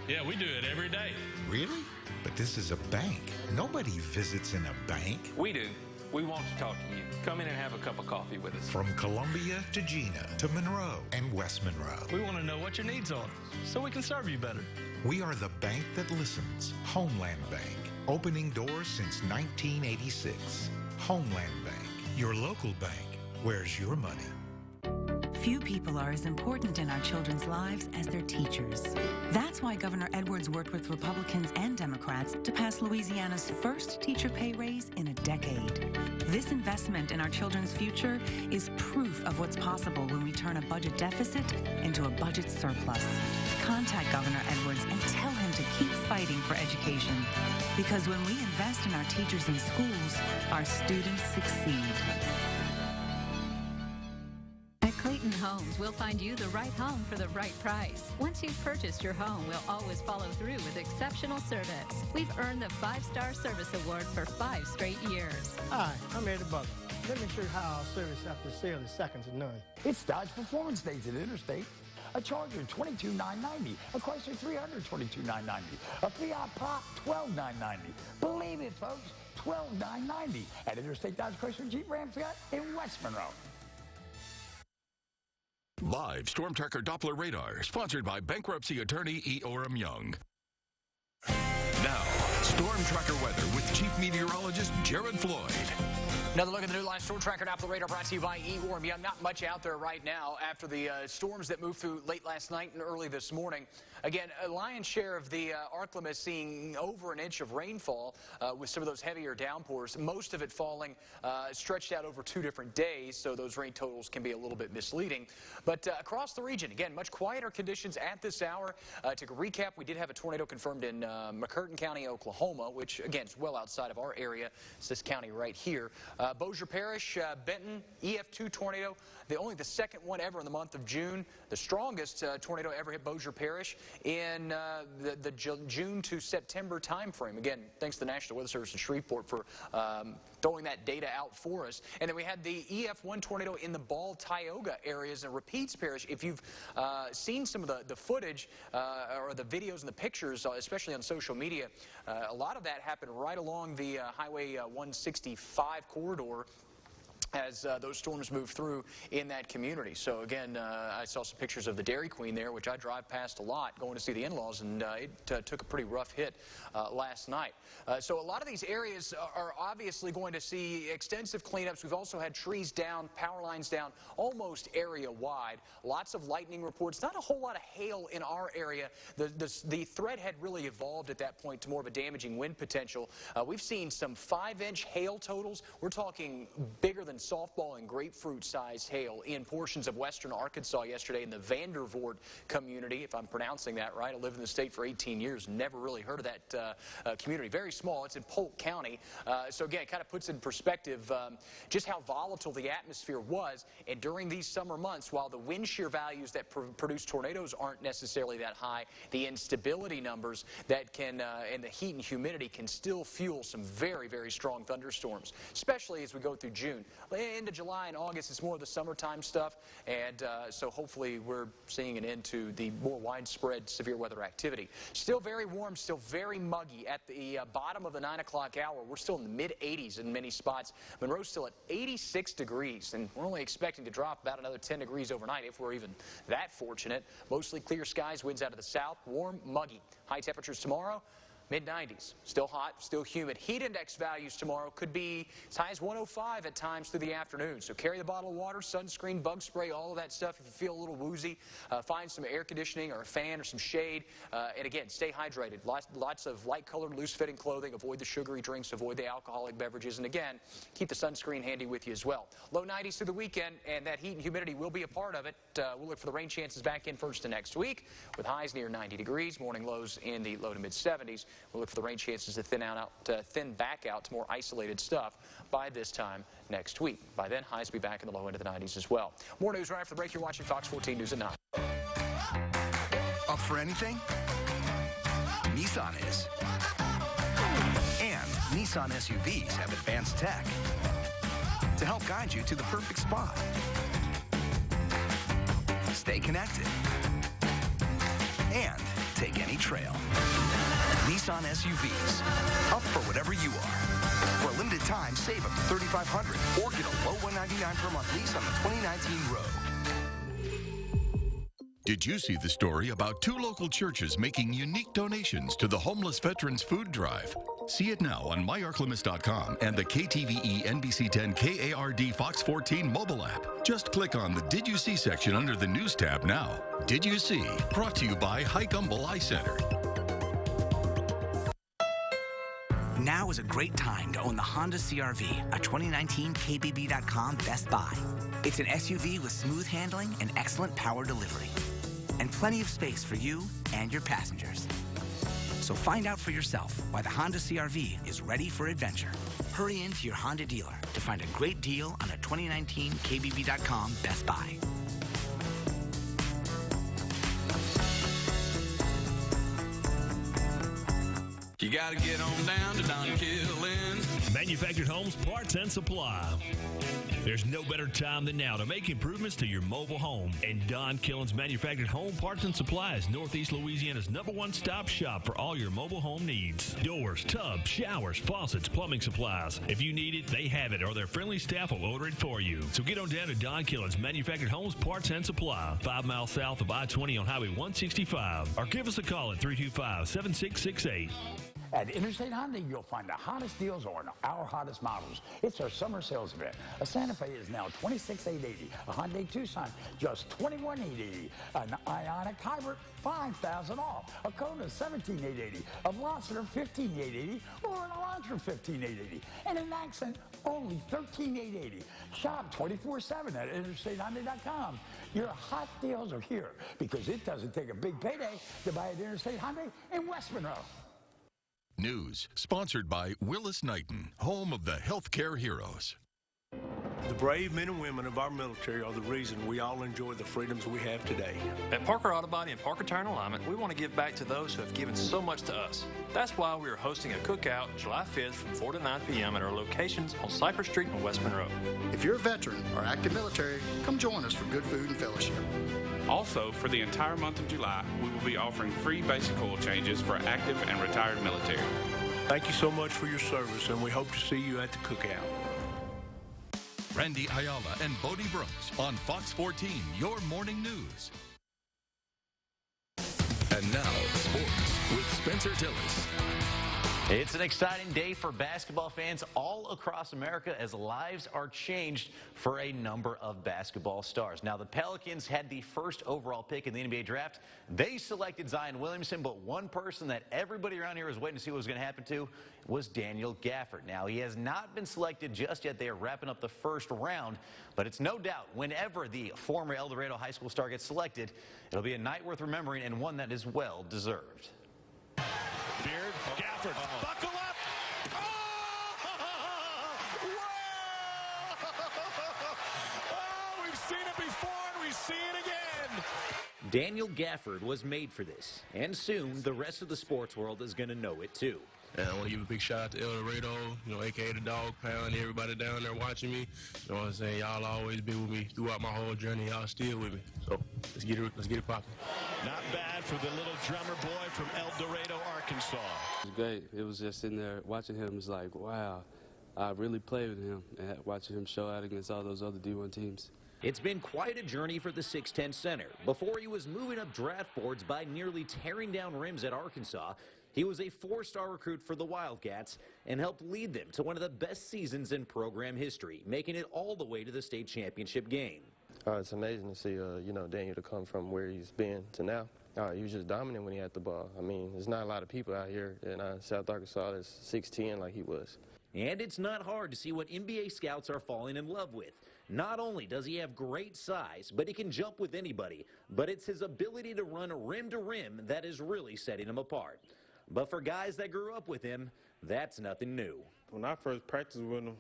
Yeah, we do it every day. Really? But this is a bank. Nobody visits in a bank. We do. We want to talk to you. Come in and have a cup of coffee with us. From Columbia to Gina to Monroe and West Monroe. We want to know what your needs are so we can serve you better. We are the bank that listens. Homeland Bank. Opening doors since 1986. Homeland Bank. Your local bank. Where's your money? Few people are as important in our children's lives as their teachers. That's why Governor Edwards worked with Republicans and Democrats to pass Louisiana's first teacher pay raise in a decade. This investment in our children's future is proof of what's possible when we turn a budget deficit into a budget surplus. Contact Governor Edwards and tell him to keep fighting for education. Because when we invest in our teachers and schools, our students succeed. Clayton Homes will find you the right home for the right price. Once you've purchased your home, we'll always follow through with exceptional service. We've earned the 5-Star Service Award for 5 straight years. Hi, I'm Eddie Butler. Let me show you how our service after sale is second to none. It's Dodge Performance Days at Interstate. A Charger, $22,990. A Chrysler 300, $22,990. A Fiat Pop, $12,990. Believe it, folks, $12,990 at Interstate Dodge Chrysler Jeep Ram Fiat in West Monroe. Live Storm Tracker Doppler radar, sponsored by bankruptcy attorney E. Orem Young. Now, Storm Tracker weather with Chief Meteorologist Jared Floyd. Another look at the new live Storm Tracker Doppler radar brought to you by E. Orem Young. Not much out there right now after the storms that moved through late last night and early this morning. Again, a lion's share of the ArkLaMiss seeing over an inch of rainfall with some of those heavier downpours. Most of it falling stretched out over 2 different days, so those rain totals can be a little bit misleading. But across the region, again, much quieter conditions at this hour. To recap, we did have a tornado confirmed in McCurtain County, Oklahoma, which, again, is well outside of our area. It's this county right here. Bossier Parish, Benton, EF2 tornado. only the second one ever in the month of June. The strongest tornado ever hit Bossier Parish in the June to September time frame. Again, thanks to the National Weather Service in Shreveport for throwing that data out for us. And then we had the EF1 tornado in the Ball, Tioga areas in Rapides Parish. If you've seen some of the footage or the videos and the pictures, especially on social media, a lot of that happened right along the Highway 165 corridor as those storms move through in that community. So again, I saw some pictures of the Dairy Queen there, which I drive past a lot going to see the in-laws, and it took a pretty rough hit last night. So a lot of these areas are obviously going to see extensive cleanups. We've also had trees down, power lines down, almost area-wide. Lots of lightning reports, not a whole lot of hail in our area. The threat had really evolved at that point to more of a damaging wind potential. We've seen some 5-inch hail totals. We're talking bigger than softball and grapefruit sized hail in portions of western Arkansas yesterday in the Vandervoort community, if I'm pronouncing that right. I lived in the state for 18 years, never really heard of that community. Very small. It's in Polk County. So again, it kind of puts in perspective just how volatile the atmosphere was. And during these summer months, while the wind shear values that produce tornadoes aren't necessarily that high, the instability numbers that can and the heat and humidity can still fuel some very, very strong thunderstorms, especially as we go through June. Into July and August, it's more of the summertime stuff, and so hopefully we're seeing an end to the more widespread severe weather activity. Still very warm, still very muggy. At the bottom of the 9 o'clock hour, we're still in the mid-80s in many spots. Monroe's still at 86 degrees, and we're only expecting to drop about another 10 degrees overnight if we're even that fortunate. Mostly clear skies, winds out of the south, warm, muggy. High temperatures tomorrow, mid-90s. Still hot, still humid. Heat index values tomorrow could be as high as 105 at times through the afternoon. So carry the bottle of water, sunscreen, bug spray, all of that stuff. If you feel a little woozy, find some air conditioning or a fan or some shade. And again, stay hydrated. Lots of light-colored, loose-fitting clothing. Avoid the sugary drinks. Avoid the alcoholic beverages. And again, keep the sunscreen handy with you as well. Low 90s through the weekend, and that heat and humidity will be a part of it. We'll look for the rain chances back in first of next week with highs near 90 degrees. Morning lows in the low to mid-70s. We'll look for the rain chances to thin back out to more isolated stuff by this time next week. By then, highs will be back in the low end of the 90s as well. More news right after the break. You're watching Fox 14 News at 9. Up for anything? Nissan is. And Nissan SUVs have advanced tech to help guide you to the perfect spot. Stay connected and take any trail. Nissan SUVs, up for whatever you are. For a limited time, save up to $3,500 or get a low $199 per month lease on the 2019 Rogue. Did you see the story about 2 local churches making unique donations to the Homeless Veterans Food Drive? See it now on myarklamis.com and the KTVE NBC10 KARD Fox 14 mobile app. Just click on the Did You See section under the News tab now. Did You See? Brought to you by Highcumble Eye Center. Now is a great time to own the Honda CR-V, a 2019 KBB.com Best Buy. It's an SUV with smooth handling and excellent power delivery, and plenty of space for you and your passengers. So find out for yourself why the Honda CR-V is ready for adventure. Hurry into your Honda dealer to find a great deal on a 2019 KBB.com Best Buy. You gotta get on down to Don Killen's Manufactured Homes Parts and Supply. There's no better time than now to make improvements to your mobile home. And Don Killen's Manufactured Home Parts and Supply is Northeast Louisiana's #1 stop shop for all your mobile home needs. Doors, tubs, showers, faucets, plumbing supplies. If you need it, they have it, or their friendly staff will order it for you. So get on down to Don Killen's Manufactured Homes Parts and Supply, 5 miles south of I-20 on Highway 165. Or give us a call at 325-7668. At Interstate Honda, you'll find the hottest deals on our hottest models. It's our summer sales event. A Santa Fe is now $26,880. A Hyundai Tucson, just $21,880. An Ioniq Hybrid, $5,000 off. A Kona, $17,880. A Veloster, $15,880. Or an Elantra, $15,880. And an Accent, only $13,880. Shop 24/7 at InterstateHonda.com. Your hot deals are here because it doesn't take a big payday to buy at Interstate Hyundai in West Monroe. News sponsored by Willis Knighton, home of the healthcare heroes. The brave men and women of our military are the reason we all enjoy the freedoms we have today. At Parker Auto Body and Parker Tire and Alignment, we want to give back to those who have given so much to us. That's why we are hosting a cookout July 5th from 4 to 9 p.m. at our locations on Cypress Street and West Monroe. If you're a veteran or active military, come join us for good food and fellowship. Also, for the entire month of July, we will be offering free basic oil changes for active and retired military. Thank you so much for your service, and we hope to see you at the cookout. Randy Ayala and Bodie Brooks on Fox 14, your morning news. And now, sports with Spencer Tillis. It's an exciting day for basketball fans all across America as lives are changed for a number of basketball stars. Now, the Pelicans had the first overall pick in the NBA draft. They selected Zion Williamson, but one person that everybody around here was waiting to see what was going to happen to was Daniel Gafford. Now, he has not been selected just yet. They are wrapping up the first round, but it's no doubt whenever the former El Dorado High School star gets selected, it'll be a night worth remembering and one that is well deserved. Beard, Gafford, buckle up! Oh, we've seen it before and we see it again! Daniel Gafford was made for this, and soon the rest of the sports world is going to know it too. And I want to give a big shout out to El Dorado, a.k.a. the Dog Pound, everybody down there watching me. You know what I'm saying? Y'all always been with me throughout my whole journey. Y'all still with me. So let's get it popping. Not bad for the little drummer boy from El Dorado, Arkansas. It was great. It was just sitting there watching him. It's like, wow, I really played with him and watching him show out against all those other D1 teams. It's been quite a journey for the 6'10 center. Before he was moving up draft boards by nearly tearing down rims at Arkansas, he was a 4-star recruit for the Wildcats and helped lead them to one of the best seasons in program history, making it all the way to the state championship game. It's amazing to see, Daniel to come from where he's been to now. He was just dominant when he had the ball. I mean, there's not a lot of people out here in South Arkansas that's 6'10 like he was. And it's not hard to see what NBA scouts are falling in love with. Not only does he have great size, but he can jump with anybody, but it's his ability to run rim to rim that is really setting him apart. But for guys that grew up with him, that's nothing new. When I first practiced with him,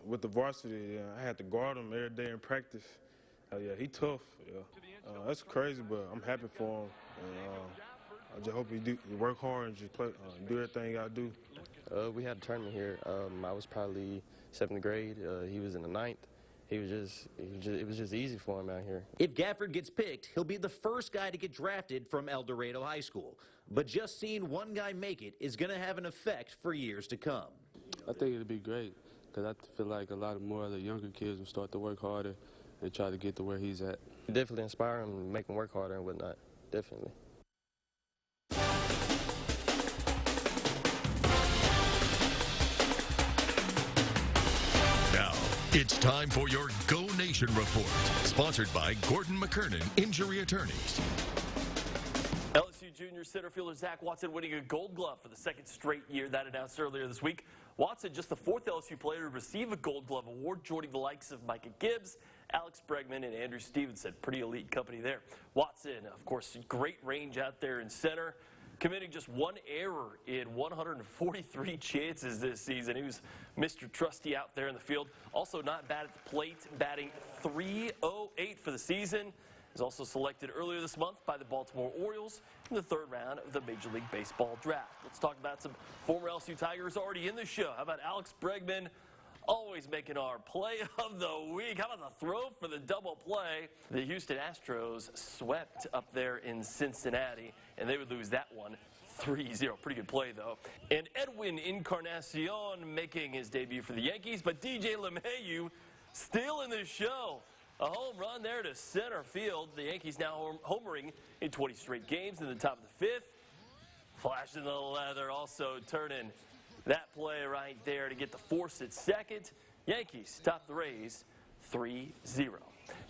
with the varsity, I had to guard him every day in practice. Yeah, he tough. Yeah. That's crazy, but I'm happy for him. And, I just hope he work hard and just play, do everything he got to do. We had a tournament here. I was probably 7th grade. He was in the 9th. It was just easy for him out here. If Gafford gets picked, he'll be the first guy to get drafted from El Dorado High School. But just seeing one guy make it is going to have an effect for years to come. I think it'll be great because I feel like a lot more of the younger kids will start to work harder and try to get to where he's at. Definitely inspire him, make him work harder and whatnot. Definitely. It's time for your Go Nation Report, sponsored by Gordon McKernan Injury Attorneys. LSU junior center fielder Zach Watson winning a Gold Glove for the 2nd straight year. That announced earlier this week. Watson, just the 4th LSU player to receive a Gold Glove award, joining the likes of Micah Gibbs, Alex Bregman, and Andrew Stevenson. Pretty elite company there. Watson, of course, great range out there in center, committing just 1 error in 143 chances this season. He was Mr. Trusty out there in the field. Also not bad at the plate, batting .308 for the season. He was also selected earlier this month by the Baltimore Orioles in the 3rd round of the Major League Baseball draft. Let's talk about some former LSU Tigers already in the show. How about Alex Bregman, always making our play of the week? How about the throw for the double play? The Houston Astros swept up there in Cincinnati, and they would lose that one 3-0. Pretty good play, though. And Edwin Encarnacion making his debut for the Yankees, but DJ LeMahieu still in the show. A home run there to center field. The Yankees now homering in 20 straight games in the top of the 5th. Flashing the leather, also turning that play right there to get the force at second. Yankees top the Rays 3-0.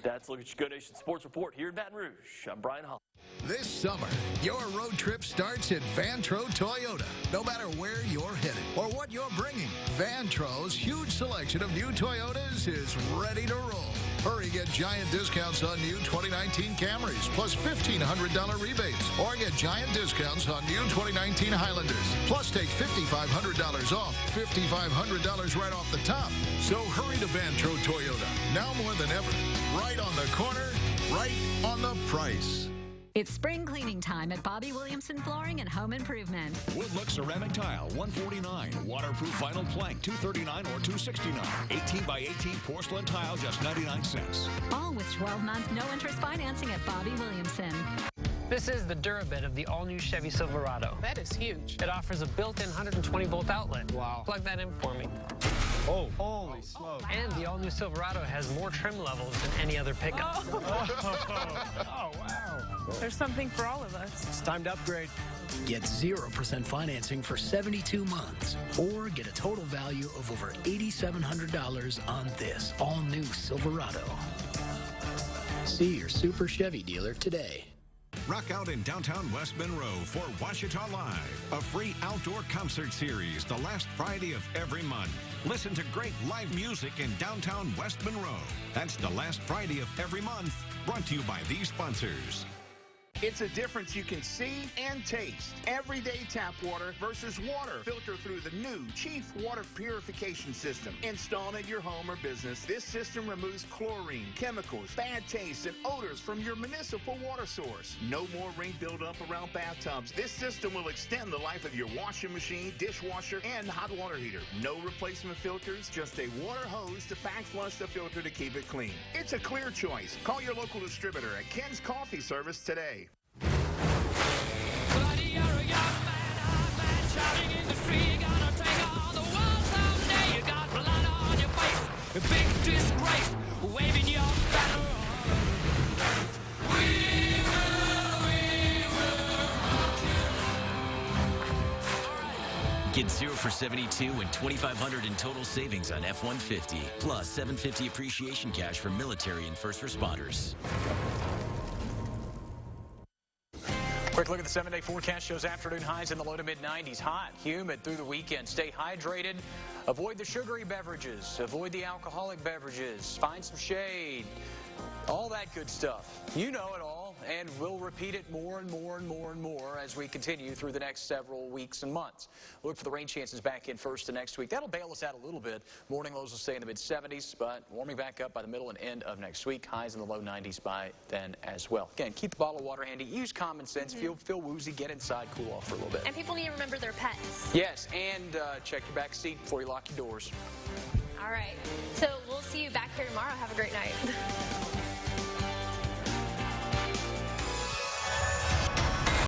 That's a look at your Go Nation Sports Report here in Baton Rouge. I'm Brian Hall. This summer, your road trip starts at Vantro Toyota. No matter where you're headed or what you're bringing, Vantro's huge selection of new Toyotas is ready to roll. Hurry, get giant discounts on new 2019 Camrys, plus $1,500 rebates. Or get giant discounts on new 2019 Highlanders. Plus take $5,500 off. $5,500 right off the top. So hurry to Vantro Toyota. Now more than ever. Right on the corner, right on the price. It's spring cleaning time at Bobby Williamson Flooring and Home Improvement. Woodlook ceramic tile, $149. Waterproof vinyl plank, $239 or $269. 18 by 18 porcelain tile, just 99 cents. All with 12-month no-interest financing at Bobby Williamson. This is the Durabit of the all-new Chevy Silverado. That is huge. It offers a built-in 120-volt outlet. Wow. Plug that in for me. Oh, holy smoke. And the all-new Silverado has more trim levels than any other pickup. Oh, wow. There's something for all of us. It's time to upgrade. Get 0% financing for 72 months, or get a total value of over $8,700 on this all-new Silverado. See your Super Chevy dealer today. Rock out in downtown West Monroe for Ouachita Live, a free outdoor concert series the last Friday of every month. Listen to great live music in downtown West Monroe. That's the last Friday of every month, brought to you by these sponsors. It's a difference you can see and taste. Everyday tap water versus water filtered through the new Chief Water Purification System. Installed at your home or business, this system removes chlorine, chemicals, bad taste, and odors from your municipal water source. No more ring buildup around bathtubs. This system will extend the life of your washing machine, dishwasher, and hot water heater. No replacement filters, just a water hose to backflush the filter to keep it clean. It's a clear choice. Call your local distributor at Ken's Coffee Service today. Big disgrace, waving your banner. We will. Get 0 for 72 and $2,500 in total savings on F-150, plus $750 appreciation cash for military and first responders. Quick look at the 7-day forecast shows afternoon highs in the low to mid-90s. Hot, humid through the weekend. Stay hydrated. Avoid the sugary beverages. Avoid the alcoholic beverages. Find some shade. All that good stuff. You know it all, and we'll repeat it more and more and more and more as we continue through the next several weeks and months. Look for the rain chances back in first to next week. That'll bail us out a little bit. Morning lows will stay in the mid-70s, but warming back up by the middle and end of next week. Highs in the low 90s by then as well. Again, keep the bottle of water handy. Use common sense. Feel woozy. Get inside. Cool off for a little bit. And people need to remember their pets. Yes, and check your back seat before you lock your doors. All right. So we'll see you back here tomorrow. Have a great night.